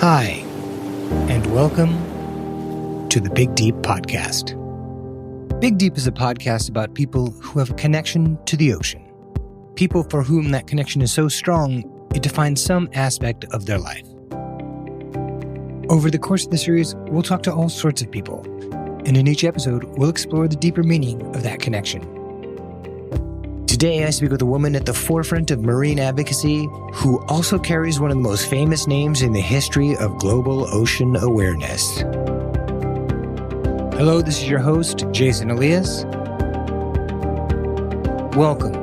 Hi, and welcome to the Big Deep Podcast. Big Deep is a podcast about people who have a connection to the ocean. People for whom that connection is so strong, it defines some aspect of their life. Over the course of the series, we'll talk to all sorts of people, and in each episode, we'll explore the deeper meaning of that connection. Today, I speak with a woman at the forefront of marine advocacy who also carries one of the most famous names in the history of global ocean awareness. Hello, this is your host, Jason Elias. Welcome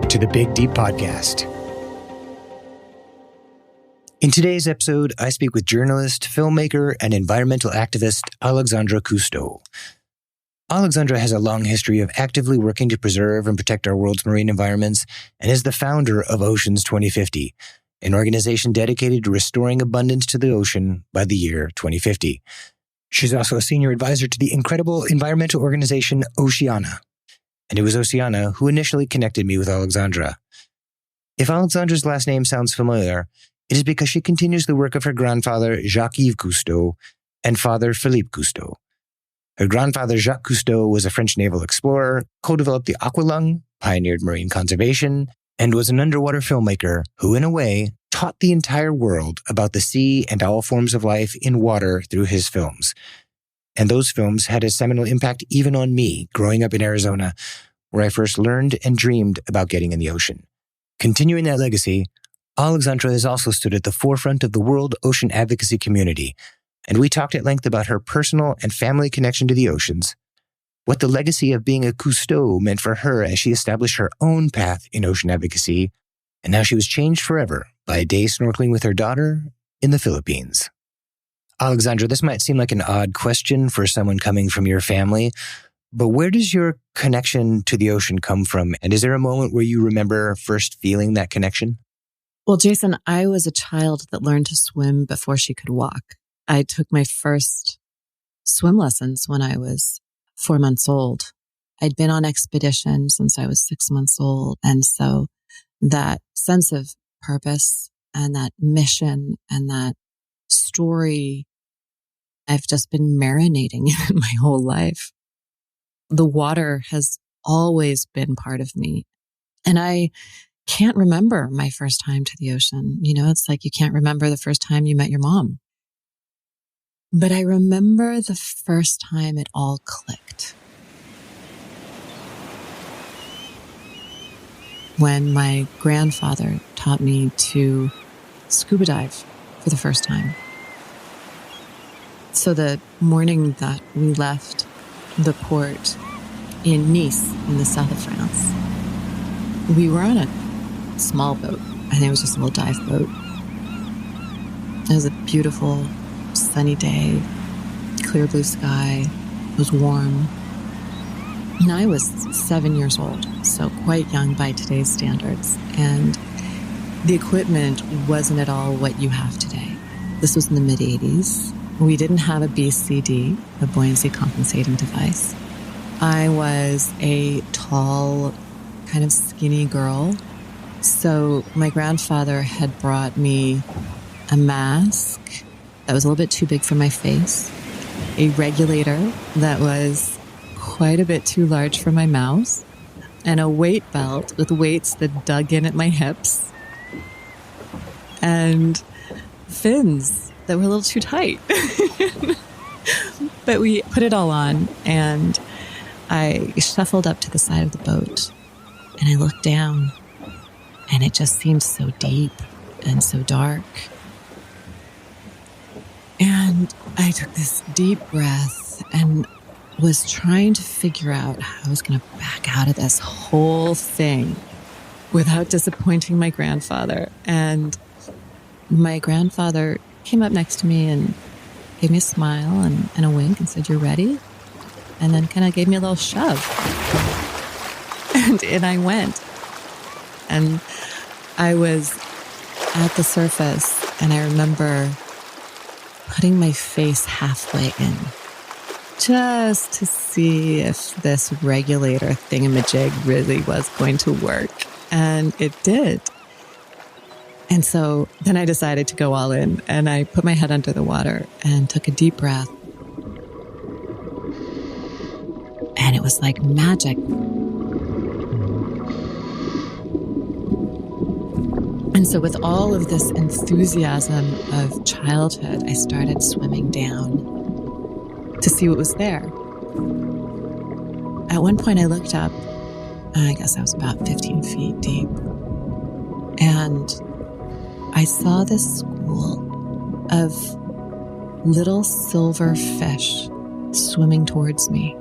to the Big Deep Podcast. In today's episode, I speak with journalist, filmmaker, and environmental activist Alexandra Cousteau. Alexandra has a long history of actively working to preserve and protect our world's marine environments and is the founder of Oceans 2050, an organization dedicated to restoring abundance to the ocean by the year 2050. She's also a senior advisor to the incredible environmental organization Oceana, and it was Oceana who initially connected me with Alexandra. If Alexandra's last name sounds familiar, it is because she continues the work of her grandfather, Jacques-Yves Cousteau, and father, Philippe Cousteau. Her grandfather, Jacques Cousteau, was a French naval explorer, co-developed the aqualung, pioneered marine conservation, and was an underwater filmmaker who, in a way, taught the entire world about the sea and all forms of life in water through his films. And those films had a seminal impact even on me growing up in Arizona, where I first learned and dreamed about getting in the ocean. Continuing that legacy, Alexandra has also stood at the forefront of the world ocean advocacy community, and we talked at length about her personal and family connection to the oceans, what the legacy of being a Cousteau meant for her as she established her own path in ocean advocacy, and how she was changed forever by a day snorkeling with her daughter in the Philippines. Alexandra, this might seem like an odd question for someone coming from your family, but where does your connection to the ocean come from? And is there a moment where you remember first feeling that connection? Well, Jason, I was a child that learned to swim before she could walk. I took my first swim lessons when I was 4 months old. I'd been on expedition since I was 6 months old. And so that sense of purpose and that mission and that story, I've just been marinating in my whole life. The water has always been part of me. And I can't remember my first time to the ocean. You know, it's like you can't remember the first time you met your mom. But I remember the first time it all clicked. When my grandfather taught me to scuba dive for the first time. So the morning that we left the port in Nice in the south of France, we were on a small boat. I think it was just a little dive boat. It was a beautiful sunny day, clear blue sky, it was warm. And I was 7 years old, so quite young by today's standards. And the equipment wasn't at all what you have today. This was in the mid-'80s. We didn't have a BCD, a buoyancy compensating device. I was a tall, kind of skinny girl. So my grandfather had brought me a mask that was a little bit too big for my face, a regulator that was quite a bit too large for my mouth, and a weight belt with weights that dug in at my hips, and fins that were a little too tight. But we put it all on, and I shuffled up to the side of the boat, and I looked down, and it just seemed so deep and so dark. And I took this deep breath and was trying to figure out how I was going to back out of this whole thing without disappointing my grandfather. And my grandfather came up next to me and gave me a smile and a wink and said, "You're ready?" And then kind of gave me a little shove. And in I went. And I was at the surface, and I remember putting my face halfway in just to see if this regulator thingamajig really was going to work. And it did. And so then I decided to go all in, and I put my head under the water and took a deep breath. And it was like magic. And so with all of this enthusiasm of childhood, I started swimming down to see what was there. At one point I looked up, and I guess I was about 15 feet deep. And I saw this school of little silver fish swimming towards me.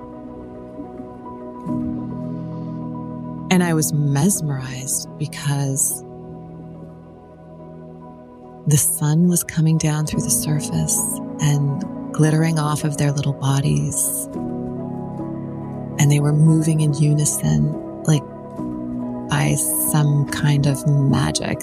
And I was mesmerized because the sun was coming down through the surface and glittering off of their little bodies. And they were moving in unison, like by some kind of magic.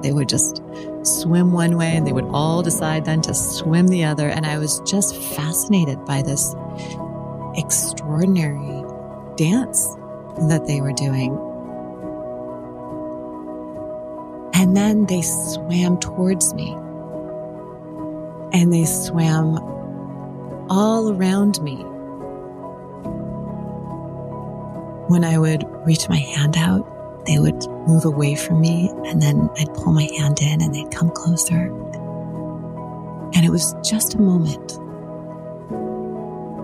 They would just swim one way and they would all decide then to swim the other. And I was just fascinated by this extraordinary dance that they were doing. And then they swam towards me. And they swam all around me. When I would reach my hand out, they would move away from me, and then I'd pull my hand in and they'd come closer. And it was just a moment.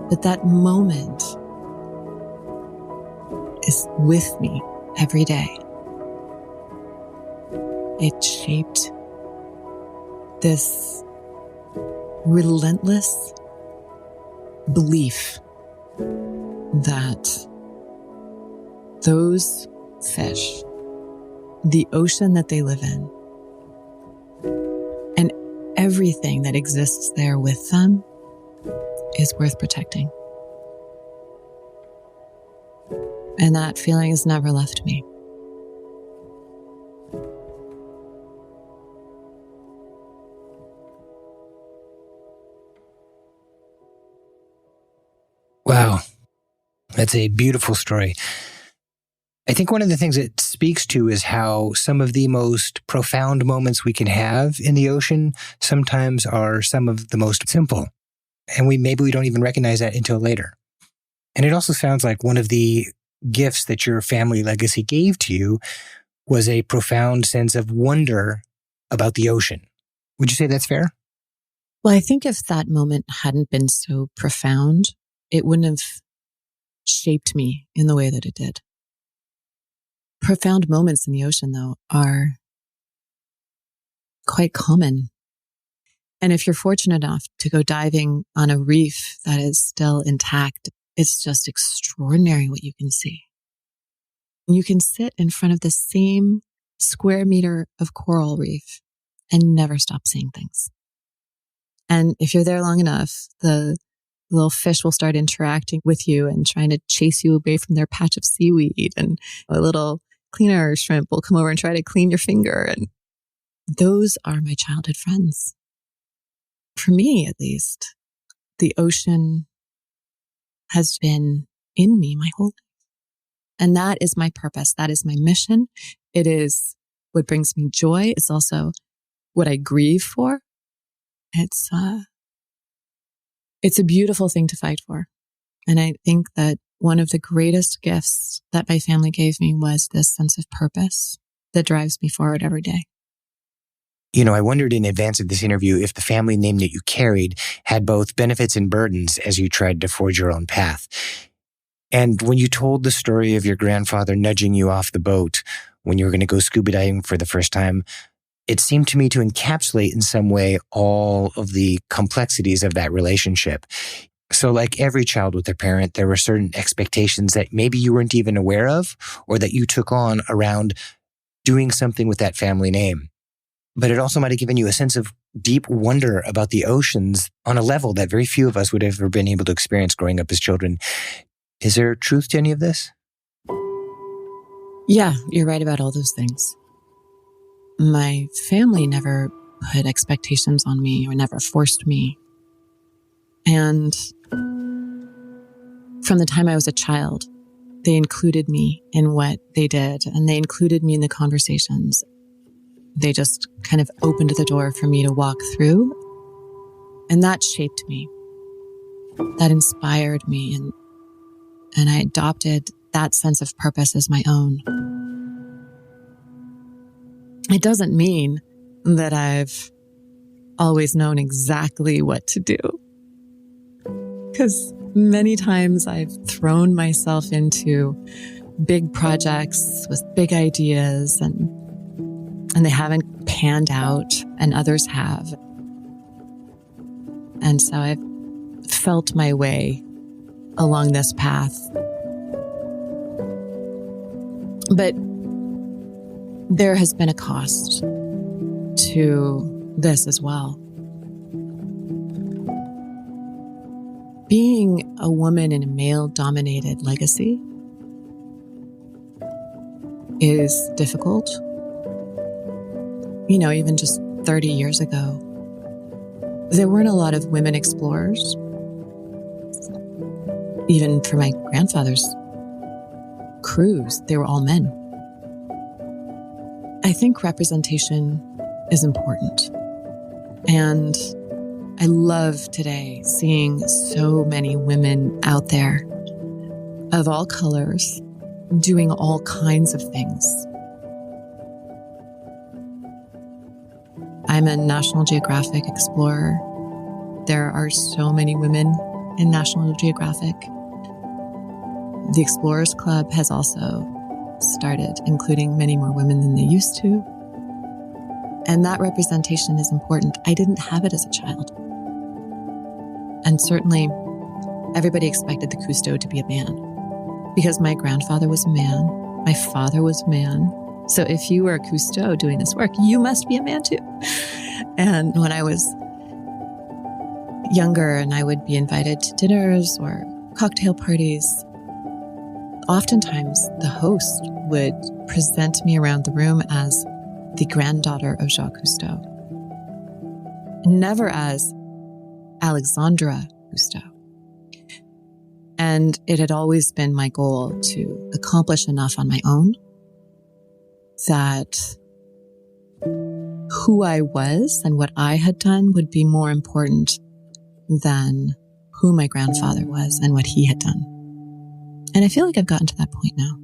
But that moment is with me every day. It shaped this relentless belief that those fish, the ocean that they live in, and everything that exists there with them is worth protecting. And that feeling has never left me. Wow. That's a beautiful story. I think one of the things it speaks to is how some of the most profound moments we can have in the ocean sometimes are some of the most simple. And maybe we don't even recognize that until later. And it also sounds like one of the gifts that your family legacy gave to you was a profound sense of wonder about the ocean. Would you say that's fair? Well, I think if that moment hadn't been so profound, it wouldn't have shaped me in the way that it did. Profound moments in the ocean, though, are quite common. And if you're fortunate enough to go diving on a reef that is still intact, it's just extraordinary what you can see. You can sit in front of the same square meter of coral reef and never stop seeing things. And if you're there long enough, the little fish will start interacting with you and trying to chase you away from their patch of seaweed. And a little cleaner shrimp will come over and try to clean your finger. And those are my childhood friends. For me, at least, the ocean has been in me my whole life. And that is my purpose. That is my mission. It is what brings me joy. It's also what I grieve for. It's a beautiful thing to fight for. And I think that one of the greatest gifts that my family gave me was this sense of purpose that drives me forward every day. You know, I wondered in advance of this interview if the family name that you carried had both benefits and burdens as you tried to forge your own path. And when you told the story of your grandfather nudging you off the boat when you were going to go scuba diving for the first time, it seemed to me to encapsulate in some way all of the complexities of that relationship. So like every child with their parent, there were certain expectations that maybe you weren't even aware of or that you took on around doing something with that family name. But it also might have given you a sense of deep wonder about the oceans on a level that very few of us would have ever been able to experience growing up as children. Is there truth to any of this? Yeah, you're right about all those things. My family never put expectations on me or never forced me. And from the time I was a child, they included me in what they did, and they included me in the conversations. They just kind of opened the door for me to walk through. And that shaped me. That inspired me. And I adopted that sense of purpose as my own. It doesn't mean that I've always known exactly what to do. Because many times I've thrown myself into big projects with big ideas and they haven't panned out, and others have. And so I've felt my way along this path. But there has been a cost to this as well. Being a woman in a male-dominated legacy is difficult. You know, even just 30 years ago, there weren't a lot of women explorers. Even for my grandfather's crews, they were all men. I think representation is important. And I love today seeing so many women out there of all colors doing all kinds of things. I'm a National Geographic explorer. There are so many women in National Geographic. The Explorers Club has also started including many more women than they used to. And that representation is important. I didn't have it as a child. And certainly, everybody expected the Cousteau to be a man. Because my grandfather was a man, my father was a man. So if you were a Cousteau doing this work, you must be a man too. And when I was younger and I would be invited to dinners or cocktail parties, oftentimes the host would present me around the room as the granddaughter of Jacques Cousteau, never as Alexandra Cousteau. And it had always been my goal to accomplish enough on my own that who I was and what I had done would be more important than who my grandfather was and what he had done. And I feel like I've gotten to that point now.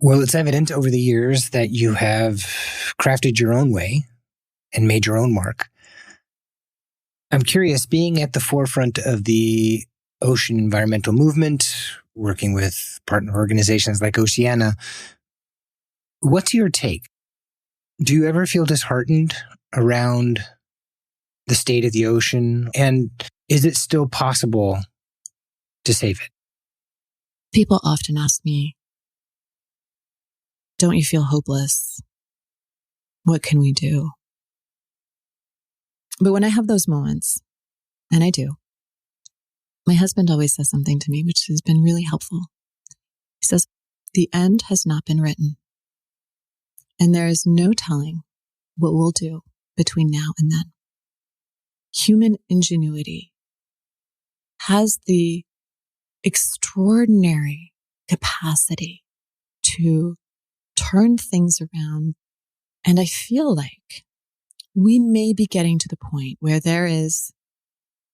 Well, it's evident over the years that you have crafted your own way and made your own mark. I'm curious, being at the forefront of the ocean environmental movement, working with partner organizations like Oceana, what's your take? Do you ever feel disheartened around the state of the ocean? And is it still possible to save it? People often ask me, don't you feel hopeless? What can we do? But when I have those moments, and I do, my husband always says something to me, which has been really helpful. He says, the end has not been written, and there is no telling what we'll do between now and then. Human ingenuity has the extraordinary capacity to turn things around. And I feel like we may be getting to the point where there is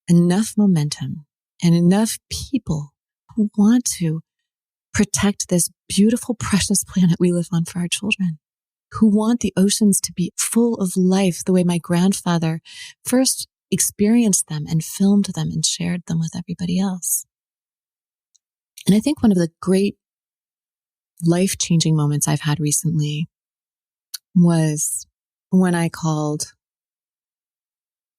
enough momentum and enough people who want to protect this beautiful, precious planet we live on for our children, who want the oceans to be full of life the way my grandfather first experienced them and filmed them and shared them with everybody else. And I think one of the great life-changing moments I've had recently was when I called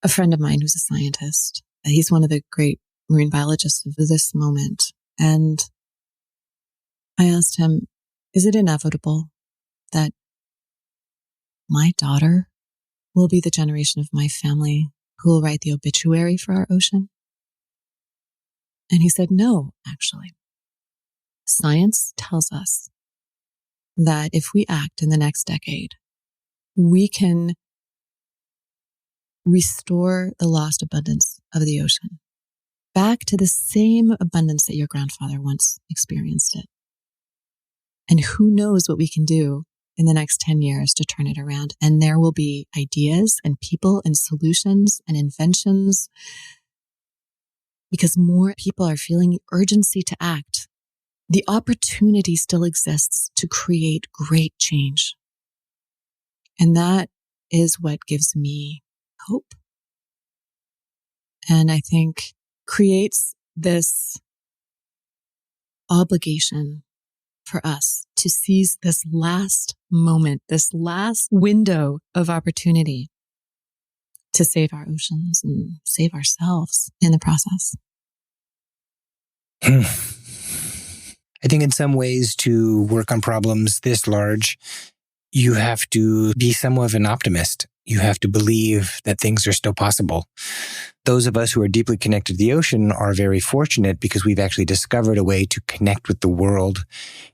a friend of mine who's a scientist. He's one of the great marine biologists of this moment. And I asked him, is it inevitable that my daughter will be the generation of my family who will write the obituary for our ocean? And he said, no, actually. Science tells us that if we act in the next decade, we can restore the lost abundance of the ocean. back to the same abundance that your grandfather once experienced it. And who knows what we can do in the next 10 years to turn it around. And there will be ideas and people and solutions and inventions because more people are feeling the urgency to act. The opportunity still exists to create great change. And that is what gives me hope. And I think creates this obligation for us to seize this last moment, this last window of opportunity to save our oceans and save ourselves in the process. I think in some ways to work on problems this large, you have to be somewhat of an optimist. You have to believe that things are still possible. Those of us who are deeply connected to the ocean are very fortunate because we've actually discovered a way to connect with the world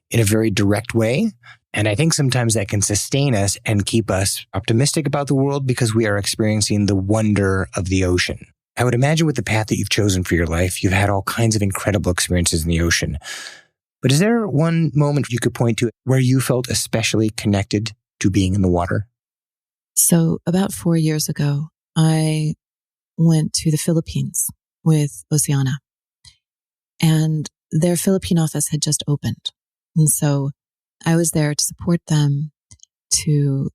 in a very direct way. And I think sometimes that can sustain us and keep us optimistic about the world because we are experiencing the wonder of the ocean. I would imagine with the path that you've chosen for your life, you've had all kinds of incredible experiences in the ocean. But is there one moment you could point to where you felt especially connected to being in the water? So about 4 years ago, I went to the Philippines with Oceana, and their Philippine office had just opened. And so I was there to support them, to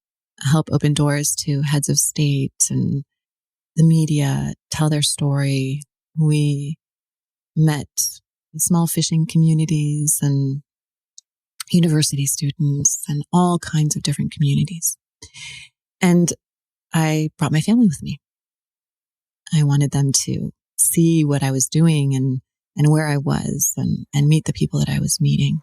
help open doors to heads of state and the media, tell their story. We met small fishing communities and university students and all kinds of different communities. And I brought my family with me. I wanted them to see what I was doing and where I was and meet the people that I was meeting.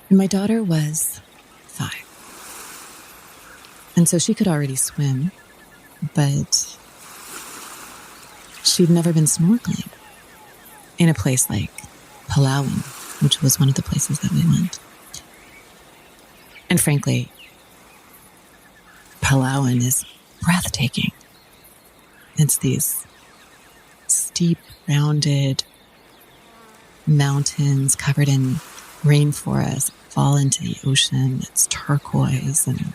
And my daughter was 5. And so she could already swim, but she'd never been snorkeling in a place like Palawan, which was one of the places that we went. And frankly, Palawan is breathtaking. It's these steep, rounded mountains covered in rainforest, fall into the ocean. It's turquoise and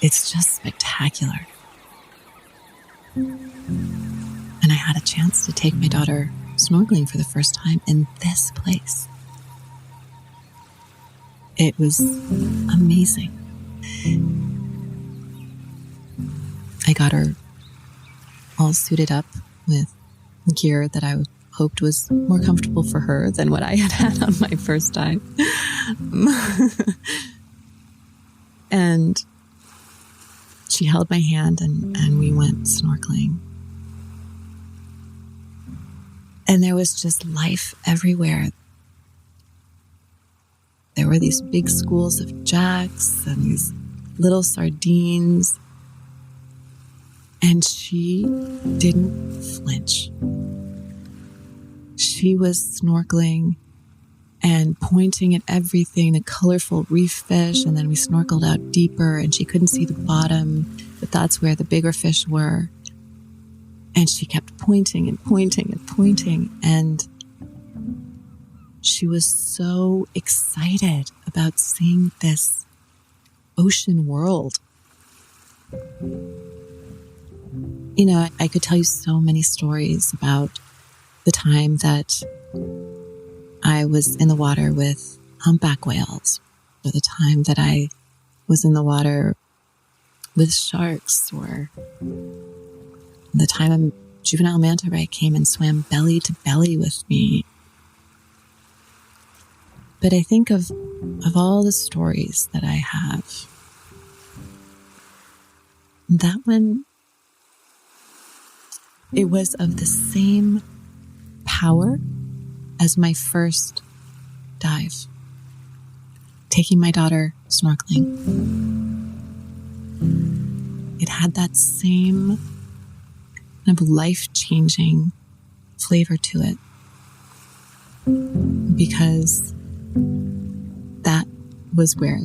it's just spectacular. And I had a chance to take my daughter snorkeling for the first time in this place. It was amazing. I got her all suited up with gear that I hoped was more comfortable for her than what I had on my first time. And she held my hand and we went snorkeling. And there was just life everywhere. There were these big schools of jacks and these little sardines. And she didn't flinch. She was snorkeling and pointing at everything, the colorful reef fish, and then we snorkeled out deeper and she couldn't see the bottom, but that's where the bigger fish were. And she kept pointing and pointing and pointing, and she was so excited about seeing this ocean world. You know, I could tell you so many stories about the time that I was in the water with humpback whales, or the time that I was in the water with sharks, or the time a juvenile manta ray came and swam belly to belly with me. But I think of all the stories that I have, that one, it was of the same power as my first dive, taking my daughter snorkeling. It had that same kind of life-changing flavor to it, because that was where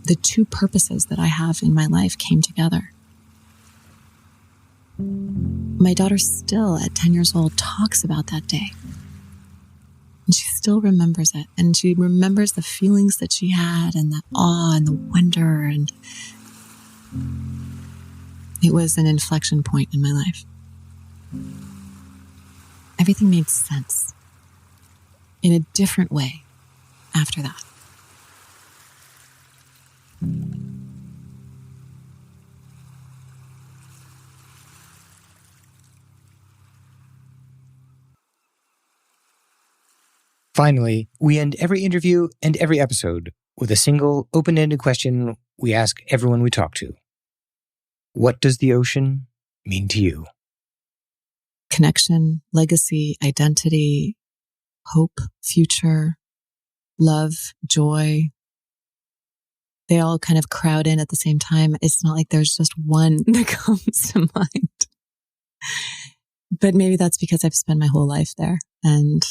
the two purposes that I have in my life came together. My daughter still, at 10 years old, talks about that day. And she still remembers it. And she remembers the feelings that she had and the awe and the wonder. And it was an inflection point in my life. Everything made sense in a different way after that. Finally, we end every interview and every episode with a single open-ended question we ask everyone we talk to. What does the ocean mean to you? Connection, legacy, identity, hope, future, love, joy. They all kind of crowd in at the same time. It's not like there's just one that comes to mind. But maybe that's because I've spent my whole life there. And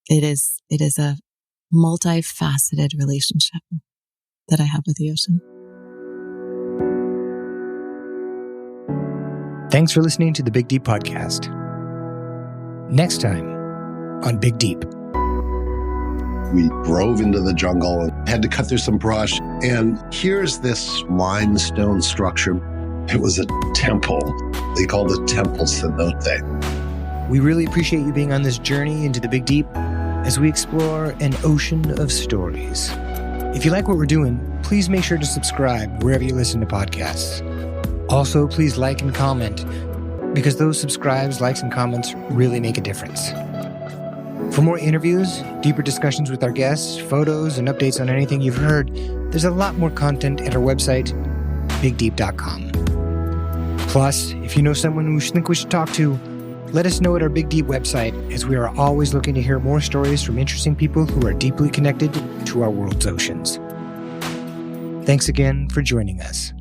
it is a multifaceted relationship that I have with the ocean. Thanks for listening to the Big Deep Podcast. Next time on Big Deep. We drove into the jungle and had to cut through some brush. And here's this limestone structure. It was a temple. They called it Temple Cenote. We really appreciate you being on this journey into the Big Deep as we explore an ocean of stories. If you like what we're doing, please make sure to subscribe wherever you listen to podcasts. Also, please like and comment, because those subscribes, likes, and comments really make a difference. For more interviews, deeper discussions with our guests, photos, and updates on anything you've heard, there's a lot more content at our website, bigdeep.com. Plus, if you know someone who you think we should talk to, let us know at our Big Deep website, as we are always looking to hear more stories from interesting people who are deeply connected to our world's oceans. Thanks again for joining us.